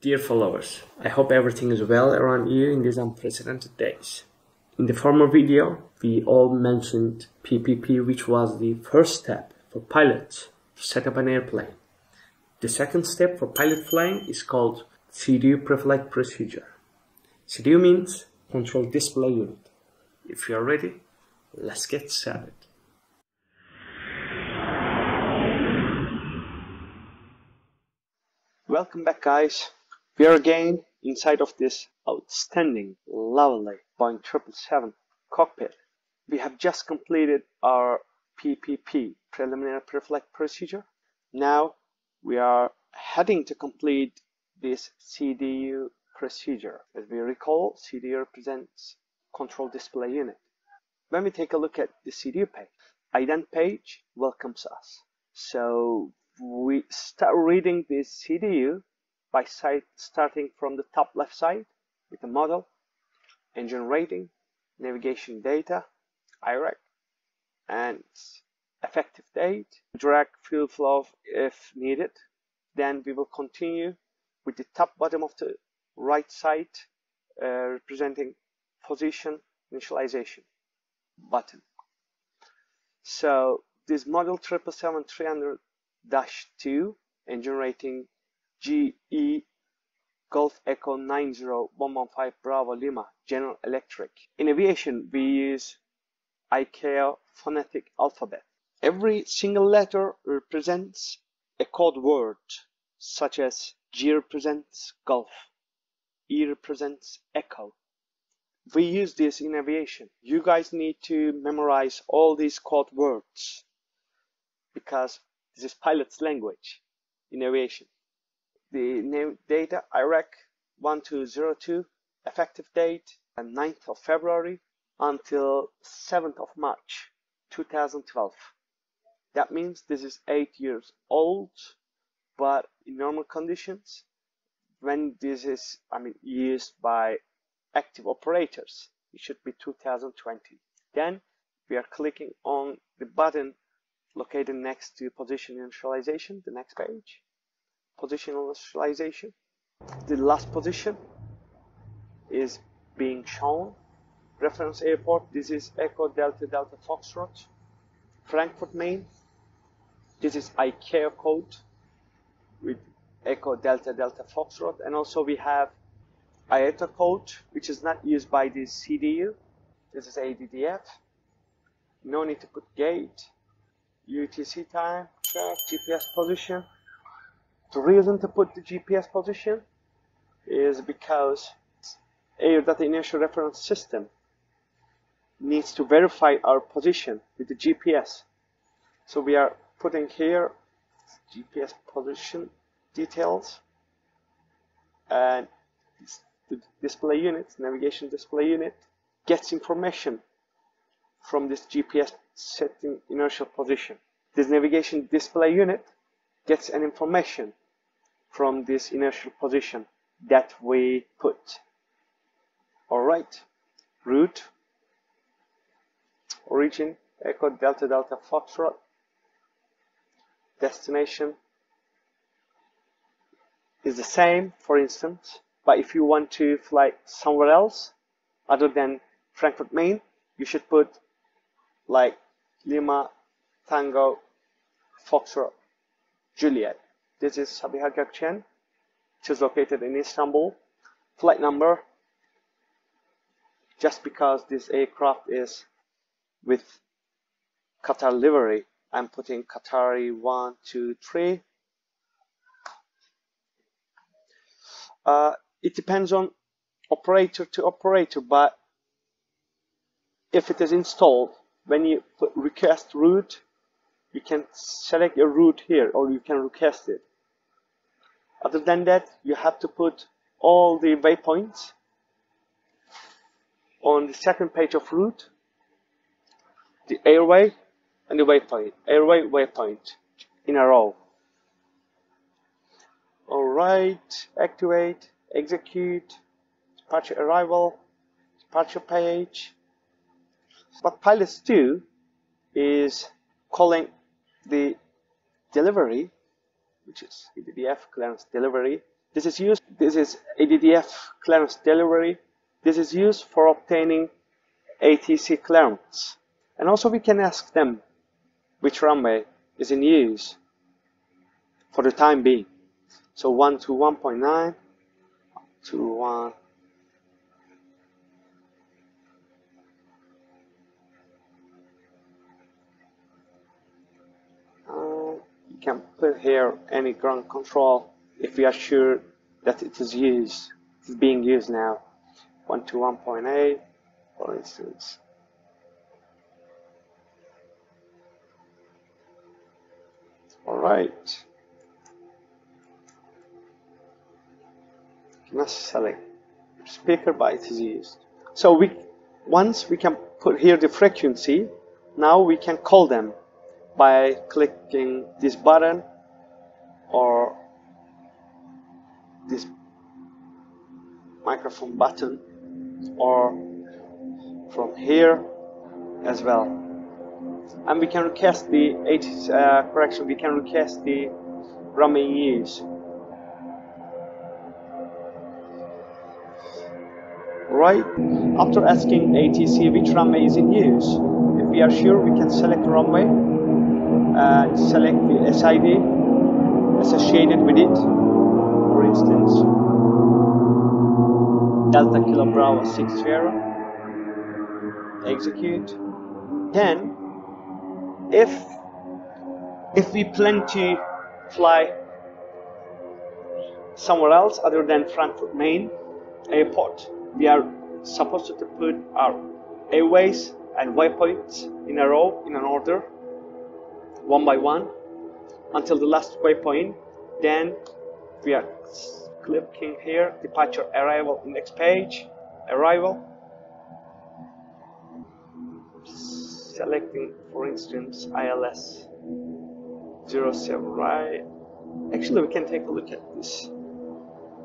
Dear followers, I hope everything is well around you in these unprecedented days. In the former video, we all mentioned PPP, which was the first step for pilots to set up an airplane. The second step for pilot flying is called CDU Pre-Flight Procedure. CDU means Control Display Unit. If you are ready, let's get started. Welcome back, guys. We are again inside of this outstanding, lovely Boeing 777 cockpit. We have just completed our PPP, Preliminary Pre-Flight Procedure. Now we are heading to complete this CDU procedure. As we recall, CDU represents Control Display Unit. When we take a look at the CDU page, ident page welcomes us. So we start reading this CDU by starting from the top left side with the model, engine rating, navigation data, IREC, and effective date, drag fuel flow if needed. Then we will continue with the top bottom of the right side representing position initialization button. So this model 777-300-2 engine rating GE Golf Echo 90115 Bravo Lima General Electric. In aviation, we use ICAO phonetic alphabet. Every single letter represents a code word, such as G represents Golf, E represents Echo. We use this in aviation. You guys need to memorize all these code words because this is pilot's language in aviation. The name data IREC 1202, effective date 9th of February until 7th of March 2012. That means this is 8 years old, but in normal conditions, when this is used by active operators, it should be 2020. Then we are clicking on the button located next to position initialization, the next page. Position initialization. The last position is being shown. Reference airport, this is Echo Delta Delta Foxtrot, Frankfurt, Maine. This is ICAO code with Echo Delta Delta Foxtrot, and also we have IATA code, which is not used by the CDU. This is ADDF. No need to put gate, UTC time, track, GPS position. The reason to put the GPS position is because Air Data Inertial Reference System needs to verify our position with the GPS. So we are putting here GPS position details, and the display unit, navigation display unit, gets information from this GPS setting inertial position. This navigation display unit gets an information from this inertial position that we put. Alright, route, origin, Echo Delta Delta Foxtrot, destination is the same, for instance, but if you want to fly somewhere else other than Frankfurt, Maine, you should put like Lima, Tango, Foxtrot, Juliet. This is Sabiha Gökçen, which is located in Istanbul. Flight number, just because this aircraft is with Qatar livery, I'm putting Qatari 123. It depends on operator to operator, but if it is installed, when you put request route, you can select your route here, or you can request it. Other than that, you have to put all the waypoints on the second page of route, the airway and the waypoint, airway, waypoint in a row. Alright, activate, execute, departure arrival, departure page. What pilots do is calling the delivery, which is ADDF clearance delivery This is ADDF clearance delivery. This is used for obtaining ATC clearance. And also we can ask them which runway is in use for the time being. So 1 to 1.9 to 1. You can put here any ground control if we are sure that it is being used now. 1 to 1.8, for instance. Alright. You must select speaker by it is used. So once we can put here the frequency, now we can call them by clicking this button or this microphone button, or from here as well. And we can request the we can request the runway use. Right, after asking ATC which runway is in use, if we are sure, we can select the runway and select the SID associated with it. For instance, Delta Kilo Bravo 60. Execute. Then, if we plan to fly somewhere else other than Frankfurt Main Airport, we are supposed to put our airways and waypoints in a row, in an order, one by one, until the last waypoint. Then we are clicking here, departure, arrival, index page, arrival, selecting, for instance, ILS 07, right? Actually, we can take a look at this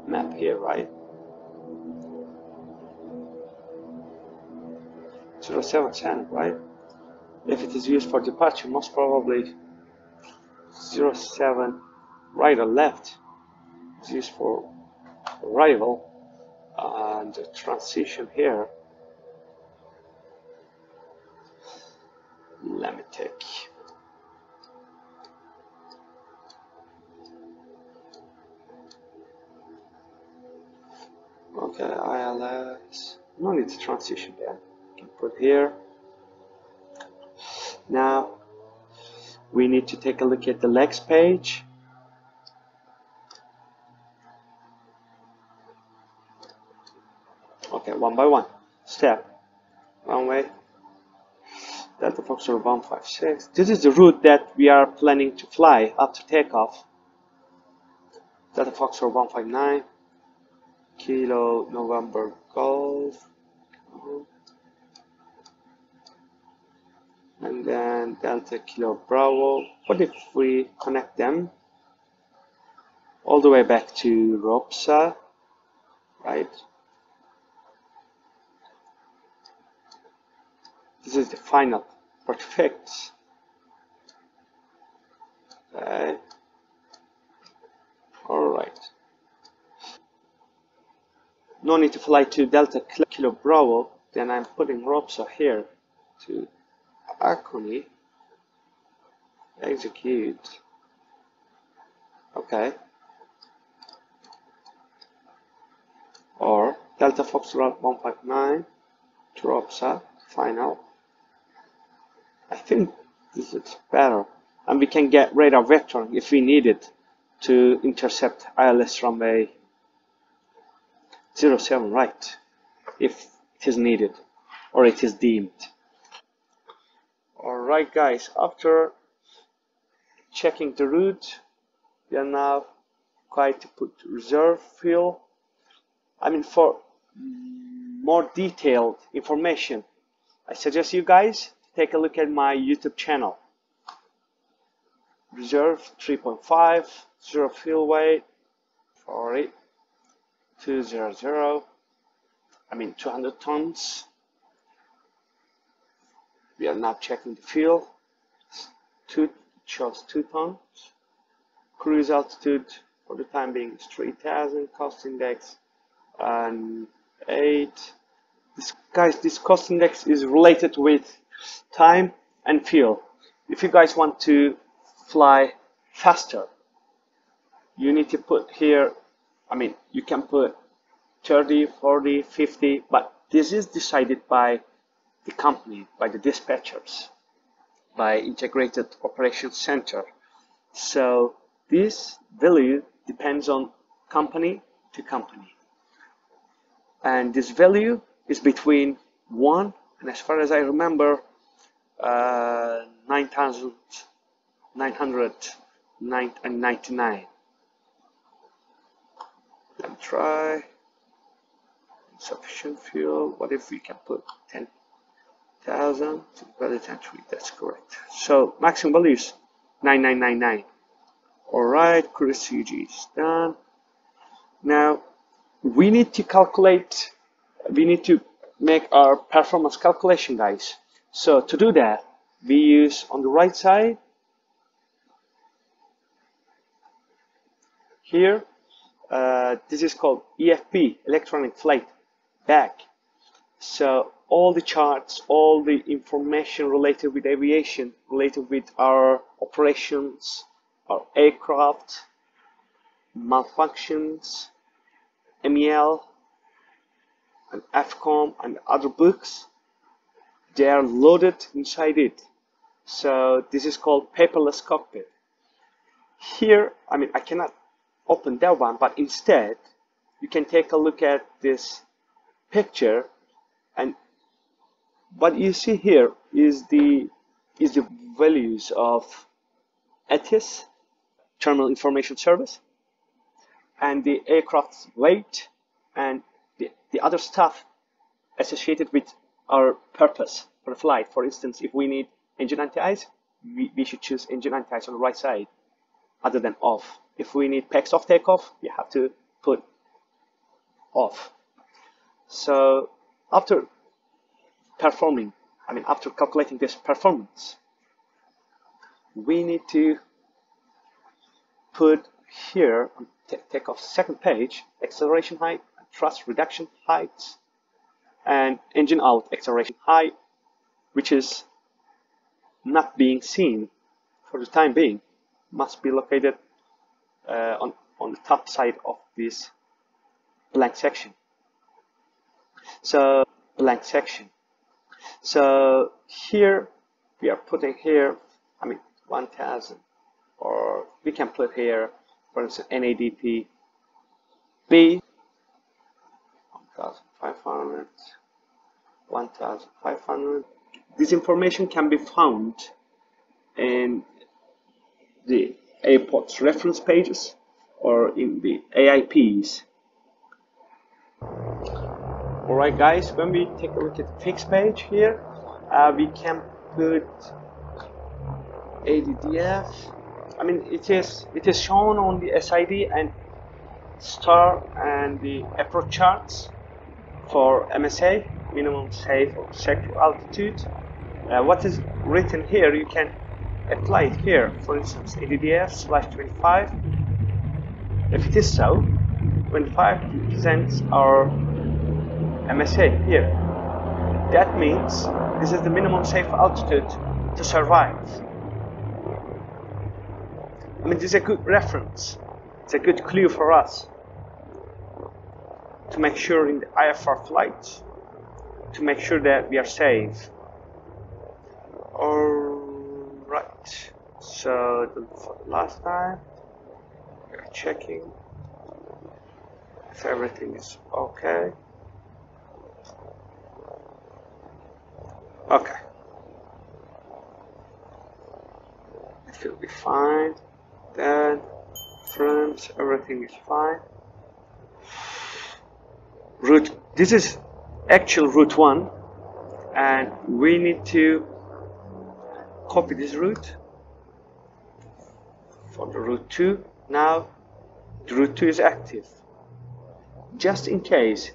map here, right? 0710, right? If it is used for departure, most probably 07 right or left is used for arrival, and the transition here. Let me take. Okay, ILS. No need to transition there. Can put here. Now we need to take a look at the legs page. Okay, one by one. Step. Runway. Delta Foxtrot 156. This is the route that we are planning to fly after takeoff. Delta Foxtrot 159. Kilo November Golf. And then Delta Kilo Bravo. What if we connect them all the way back to ROPSA, right? This is the final. Perfect. Okay. Alright. No need to fly to Delta Kilo Bravo. Then I'm putting ROPSA here to Akuni. Execute. Okay. Or Delta Foxtrot 159 to ROPSA. Final. I think this is better, and we can get radar vector if we need it to intercept ILS runway 07 right, if it is needed or it is deemed. Alright guys, after checking the route, we are now going to put reserve fuel. I mean, for more detailed information, I suggest you guys take a look at my YouTube channel. Reserve 3.5, 0 fuel weight, 200, 200 tons. We are now checking the fuel. Shows 2 tons. Cruise altitude for the time being is 3000. Cost index and 8. This cost index is related with time and fuel. If you guys want to fly faster, you need to put here, I mean, you can put 30, 40, 50, but this is decided by the company, by the dispatchers, by Integrated Operations Center. So this value depends on company to company. And this value is between 1 and, as far as I remember, 9,999. Let me try. Sufficient fuel. What if we can put 10,000? Value 10.3. That's correct. So maximum value is 9,999. Alright, cruise CG is done. Now we need to calculate, we need to make our performance calculation, guys. So to do that, we use on the right side here, this is called EFB, Electronic Flight Bag. So all the charts, all the information related with aviation, related with our operations, our aircraft, malfunctions, MEL, and FCOM, and other books, they are loaded inside it. So this is called paperless cockpit. Here, I mean, I cannot open that one, but instead you can take a look at this picture, and what you see here is the values of ETIAS, Terminal Information Service, and the aircraft's weight, and the other stuff associated with our purpose for the flight. For instance, if we need engine anti-ice, we should choose engine anti-ice on the right side other than off. If we need PEX off takeoff, we have to put off. So after after calculating this performance, we need to put here on takeoff second page acceleration height, thrust reduction heights, and engine out acceleration height, which is not being seen for the time being, must be located on the top side of this blank section. So blank section. So here we are putting here, 1,000, or we can put here, for instance, NADP B 1,500, 1,500. This information can be found in the airport's reference pages or in the AIPs. Alright guys, when we take a look at the fixed page here, we can put ADDF. It is shown on the SID and STAR and the approach charts for MSA, minimum safe or secure altitude. What is written here, you can apply it here. For instance, ADDF/25. If it is so, 25 represents our MSA here. That means this is the minimum safe altitude to survive. This is a good reference. It's a good clue for us to make sure in the IFR flights, to make sure that we are safe. Alright, so for the last time, we are checking if everything is okay. Okay, it will be fine. Then frames, everything is fine. Route, this is actual route 1, and we need to copy this route for the route 2. Now the route 2 is active. Just in case,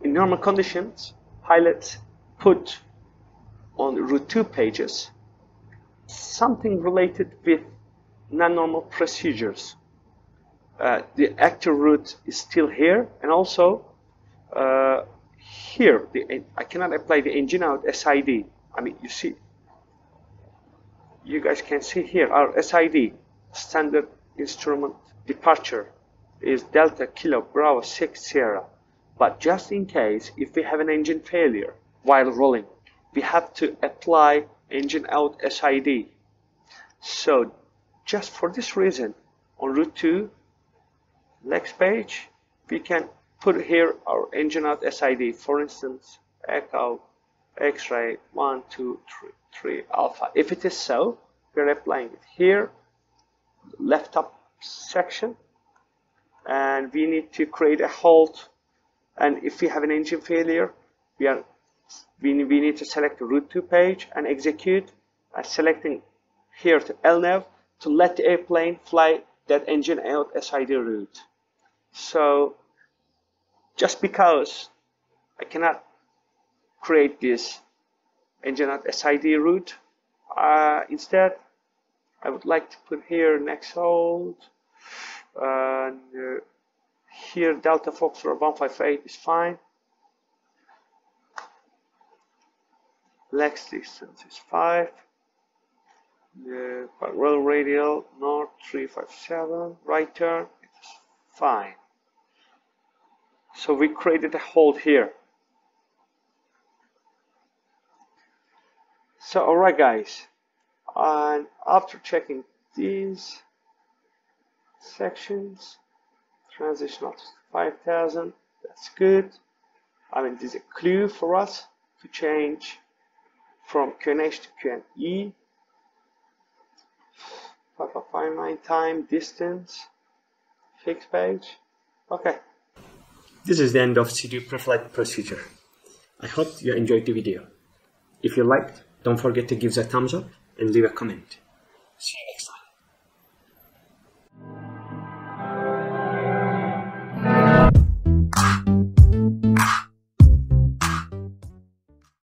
in normal conditions, pilots put on the route 2 pages something related with non-normal procedures. the active root is still here, and also here I cannot apply the engine out SID. I mean, you guys can see here our SID, standard instrument departure, is Delta Kilo Bravo 6 Sierra. But just in case, if we have an engine failure while rolling, we have to apply engine out SID. So just for this reason, on route 2 next page, we can put here our engine out SID. For instance, Echo X-ray 1, 2, 3 alpha. If it is so, we're applying it here, left up section, and we need to create a halt. And if we have an engine failure, we need to select the route 2 page and execute, selecting here to LNAV to let the airplane fly that engine out SID route. So just because I cannot create this engine out SID route, instead I would like to put here next hold, and here Delta Foxtrot 158 is fine. Lex distance is 5. The roll radial north 357. Right turn, it's fine. So we created a hold here. So alright guys, and after checking these sections, transitional to 5000, that's good. I mean, this is a clue for us to change from QNH to QNE. 5559 time, distance, fixed page. Okay. This is the end of CDU pre-flight procedure. I hope you enjoyed the video. If you liked, don't forget to give us a thumbs up and leave a comment. See you.